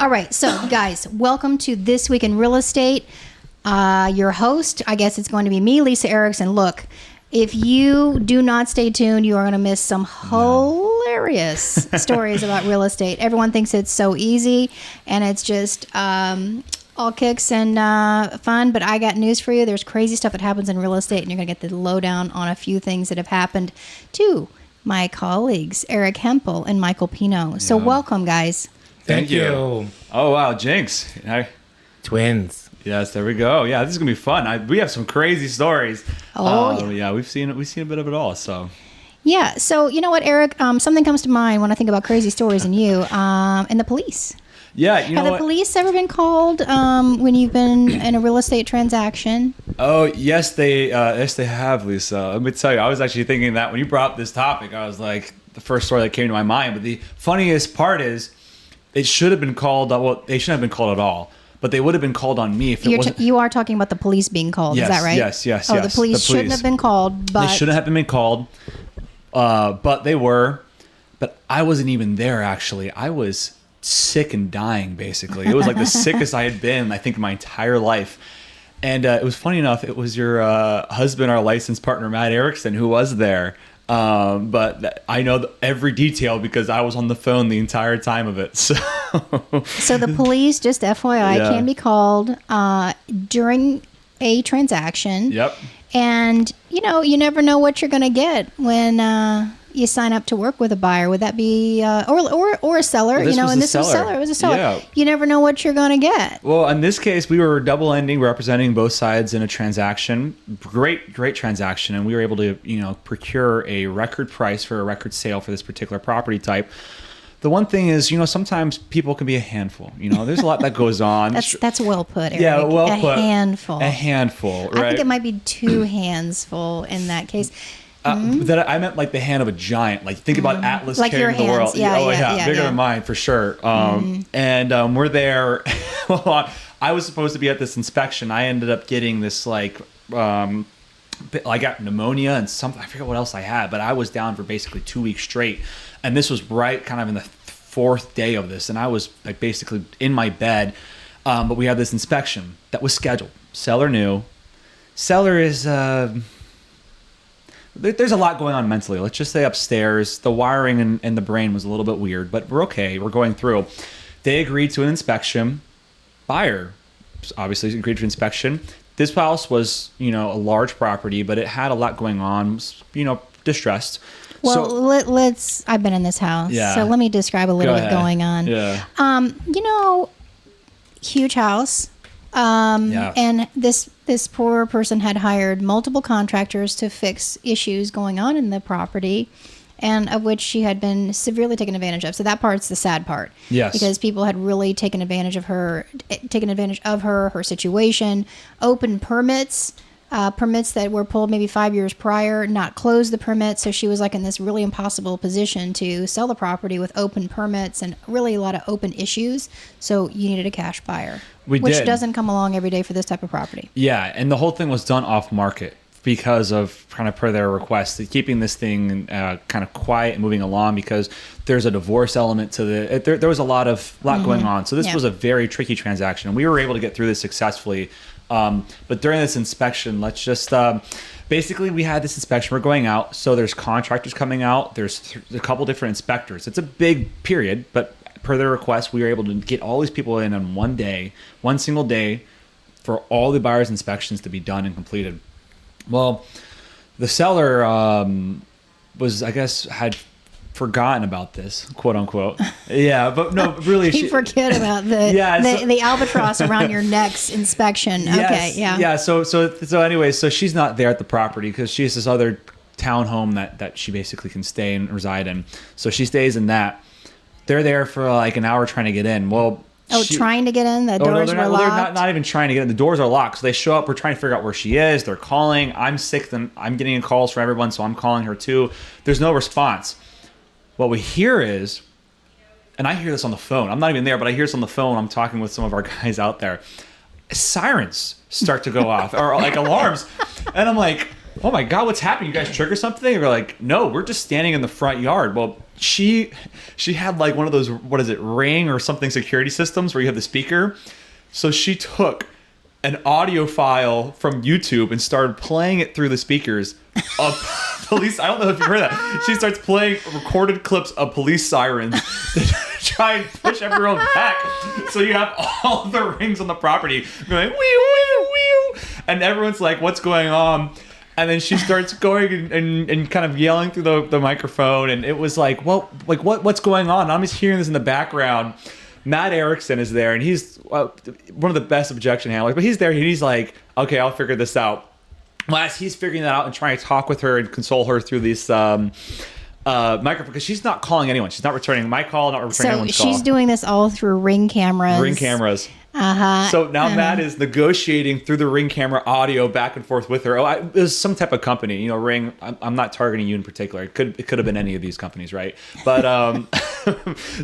All right, so guys, welcome to This Week in Real Estate. Your host, I guess it's going to be me, Lisa Erickson. Look, if you do not stay tuned, you are going to miss some hilarious stories about real estate. Everyone thinks it's so easy, and it's just all kicks and fun. But I got news for you. There's crazy stuff that happens in real estate, and you're going to get the lowdown on a few things that have happened to my colleagues, Eric Hempel and Michael Pino. So welcome, guys. Thank you. Oh, wow. Jinx. Twins. Yes, there we go. Yeah, this is going to be fun. We have some crazy stories. Yeah, we've seen a bit of it all. So yeah. So you know what, Eric? Something comes to mind when I think about crazy stories and you and the police. Yeah, you know Have the police ever been called when you've been in a real estate transaction? Oh, yes, they have, Lisa. Let me tell you, I was actually thinking that when you brought up this topic, I was like, the first story that came to my mind. But the funniest part is, it should have been called. Well, they shouldn't have been called at all. But they would have been called on me if it wasn't. You are talking about the police being called, yes, is that right? Yes. Oh, the police shouldn't have been called, but... They shouldn't have been called, but they were. But I wasn't even there, actually. I was sick and dying, basically. It was like the sickest I had been, I think, my entire life. And it was funny enough, it was your husband, our licensed partner, Matt Erickson, who was there. But I know every detail because I was on the phone the entire time of it. So the police, just FYI, can be called during a transaction. Yep. And, you never know what you're going to get when you sign up to work with a buyer. Would that be, or a seller? Well, this was a seller. Yeah. Yeah. You never know what you're going to get. Well, in this case, we were double ending, representing both sides in a transaction. Great transaction. And we were able to, procure a record price for a record sale for this particular property type. The one thing is, sometimes people can be a handful. There's a lot that goes on. That's well put, Eric. Yeah, well put. A handful. A handful, right? I think it might be two hands full in that case. That I meant like the hand of a giant. Like think about Atlas like carrying the world. Yeah, bigger than mine for sure. And we're there. Well, I was supposed to be at this inspection. I ended up getting this I got pneumonia and something. I forget what else I had, but I was down for basically 2 weeks straight. And this was right kind of in the fourth day of this, and I was like basically in my bed. But we had this inspection that was scheduled. Seller knew. Seller is. There's a lot going on mentally. Let's just say upstairs, the wiring in the brain was a little bit weird, but we're okay. We're going through. They agreed to an inspection. Buyer obviously agreed to inspection. This house was, a large property, but it had a lot going on, distressed. Well, I've been in this house, so let me describe a little bit going on. Yeah. Huge house. And this poor person had hired multiple contractors to fix issues going on in the property, and of which she had been severely taken advantage of. So that part's the sad part. Yes. Because people had really taken advantage of her, her situation, open permits that were pulled maybe 5 years prior, not close the permit. So she was like in this really impossible position to sell the property with open permits and really a lot of open issues. So you needed a cash buyer, which doesn't come along every day for this type of property. Yeah. And the whole thing was done off market because of kind of per their request, keeping this thing kind of quiet and moving along because there's a divorce element to there was a lot going on. So this was a very tricky transaction, and we were able to get through this successfully. But during this inspection, let's just basically we had this inspection. We're going out, so there's contractors coming out. There's a couple different inspectors. It's a big period, but per their request, we were able to get all these people in on one single day, for all the buyers' inspections to be done and completed. Well, the seller had forgotten about this, quote unquote. Yeah, but no, really. You forget about the albatross around your neck's inspection. Yes, okay, yeah. Yeah, so anyways, so she's not there at the property because she has this other townhome that she basically can stay and reside in. So she stays in that. They're there for like an hour trying to get in. Well, trying to get in? The doors were locked? They're not even trying to get in. The doors are locked. So they show up. We're trying to figure out where she is. They're calling. I'm sick. I'm getting calls from everyone, so I'm calling her too. There's no response. What we hear is, and I hear this on the phone. I'm not even there, but I hear this on the phone. I'm talking with some of our guys out there. Sirens start to go off, or like alarms. And I'm like, oh my God, what's happening? You guys trigger something? And we're like, no, we're just standing in the front yard. Well, she had like one of those, what is it, Ring or something security systems where you have the speaker. So she took an audio file from YouTube and started playing it through the speakers of police. I don't know if you've heard that. She starts playing recorded clips of police sirens to try and push everyone back. So you have all the rings on the property going, wee, wee, wee. And everyone's like, what's going on? And then she starts going and kind of yelling through the microphone. And it was like, well, like what's going on? And I'm just hearing this in the background. Matt Erickson is there, and he's one of the best objection handlers. But he's there, and he's like, okay, I'll figure this out. Well, as he's figuring that out and trying to talk with her and console her through this microphone, because she's not calling anyone. She's not returning my call, not returning anyone's call. So she's doing this all through Ring cameras. Ring cameras. So now Matt is negotiating through the Ring camera audio back and forth with her. It was some type of company, Ring. I'm not targeting you in particular. It could have been any of these companies, right? But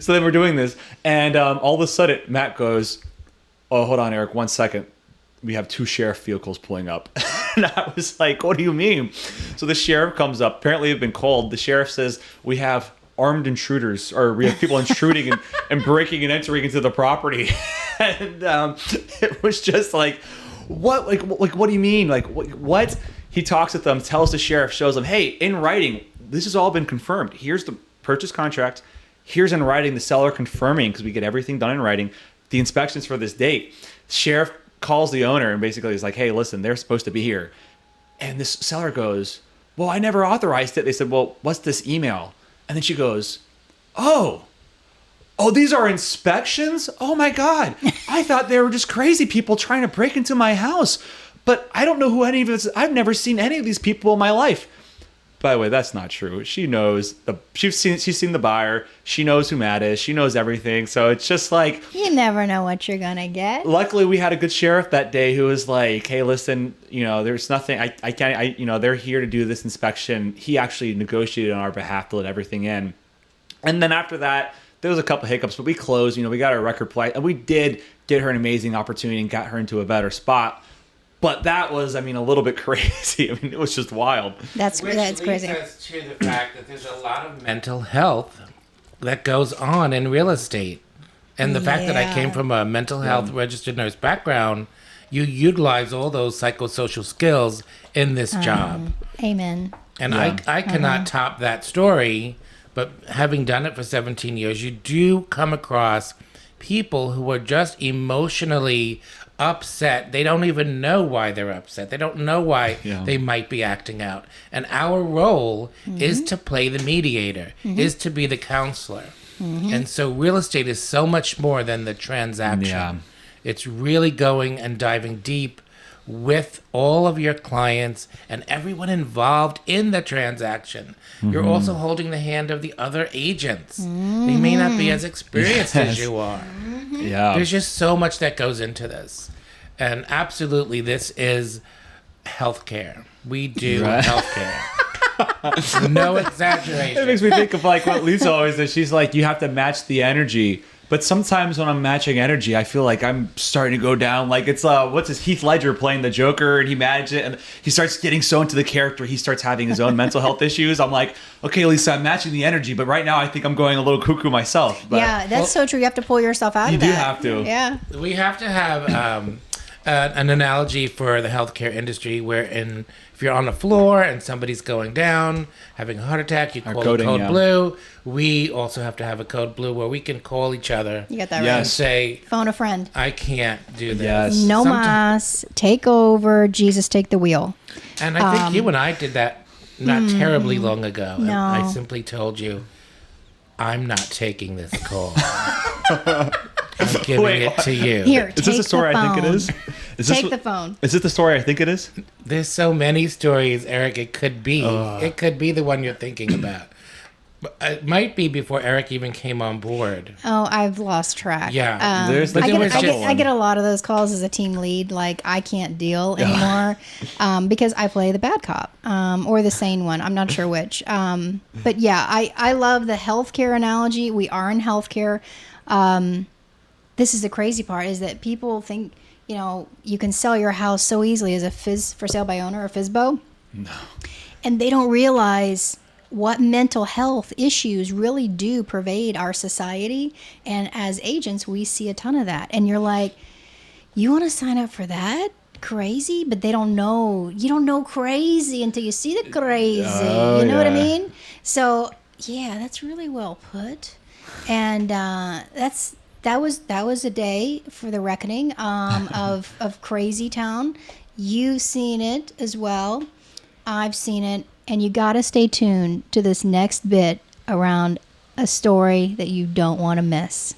so then we're doing this, and all of a sudden Matt goes, "Oh, hold on, Eric, 1 second. We have 2 sheriff vehicles pulling up." And I was like, "What do you mean?" So the sheriff comes up. Apparently, they've been called. The sheriff says, "We have armed intruders, or we have people intruding and breaking and entering into the property." And it was just like, what? Like, what do you mean? Like, what? He talks with them, tells the sheriff, shows them, hey, in writing, this has all been confirmed. Here's the purchase contract. Here's in writing the seller confirming, because we get everything done in writing, the inspections for this date. Sheriff calls the owner and basically is like, hey, listen, they're supposed to be here. And this seller goes, well, I never authorized it. They said, well, what's this email? And then she goes, oh, these are inspections? Oh my God. I thought they were just crazy people trying to break into my house. But I don't know who any of this, I've never seen any of these people in my life. By the way, that's not true. She knows she's seen the buyer. She knows who Matt is. She knows everything. So it's just like, you never know what you're gonna get. Luckily, we had a good sheriff that day who was like, "Hey, listen, there's nothing. I can't. They're here to do this inspection." He actually negotiated on our behalf to let everything in. And then after that, there was a couple of hiccups, but we closed. We got our record play, and we did get her an amazing opportunity and got her into a better spot. But that was, a little bit crazy. It was just wild. That's crazy. Which leads us to the fact that there's a lot of mental health that goes on in real estate. And the fact that I came from a mental health registered nurse background, you utilize all those psychosocial skills in this job. Amen. And I cannot top that story, but having done it for 17 years, you do come across people who are just emotionally upset. They don't even know why they're upset. They don't know why they might be acting out. And our role is to play the mediator, is to be the counselor. And so real estate is so much more than the transaction. Yeah. It's really going and diving deep with all of your clients and everyone involved in the transaction. You're also holding the hand of the other agents. They may not be as experienced as you are. Yeah. There's just so much that goes into this. And absolutely, this is healthcare. We do healthcare. No exaggeration. It makes me think of like what Lisa always says. She's like, you have to match the energy. But sometimes when I'm matching energy, I feel like I'm starting to go down. Like it's Heath Ledger playing the Joker, and he manages it, and he starts getting so into the character, he starts having his own mental health issues. I'm like, okay, Lisa, I'm matching the energy, but right now I think I'm going a little cuckoo myself. But, yeah, that's so true. You have to pull yourself out of that. You do have to. Yeah. We have to have an analogy for the healthcare industry, wherein if you're on the floor and somebody's going down, having a heart attack, you call code blue. We also have to have a code blue where we can call each other. You got that right. And say, phone a friend. I can't do this. Yes. No mas, take over, Jesus, take the wheel. And I think you and I did that not terribly long ago. No. And I simply told you, I'm not taking this call. I'm giving it to you. Here, is this the story I think it is? Take the phone. Is it the story I think it is? There's so many stories, Eric. It could be. It could be the one you're thinking about. But it might be before Eric even came on board. Oh, I've lost track. Yeah. I get a lot of those calls as a team lead. Like, I can't deal anymore because I play the bad cop or the sane one. I'm not sure which. But yeah, I love the healthcare analogy. We are in healthcare. This is the crazy part, is that people think, you can sell your house so easily as a for sale by owner or FSBO. No. And they don't realize what mental health issues really do pervade our society. And as agents, we see a ton of that. And you're like, you want to sign up for that? Crazy? But they don't know. You don't know crazy until you see the crazy. Oh, you know what I yeah. mean? So, yeah, that's really well put. And that was a day for the reckoning of Crazy Town. You've seen it as well. I've seen it. And you got to stay tuned to this next bit around a story that you don't want to miss.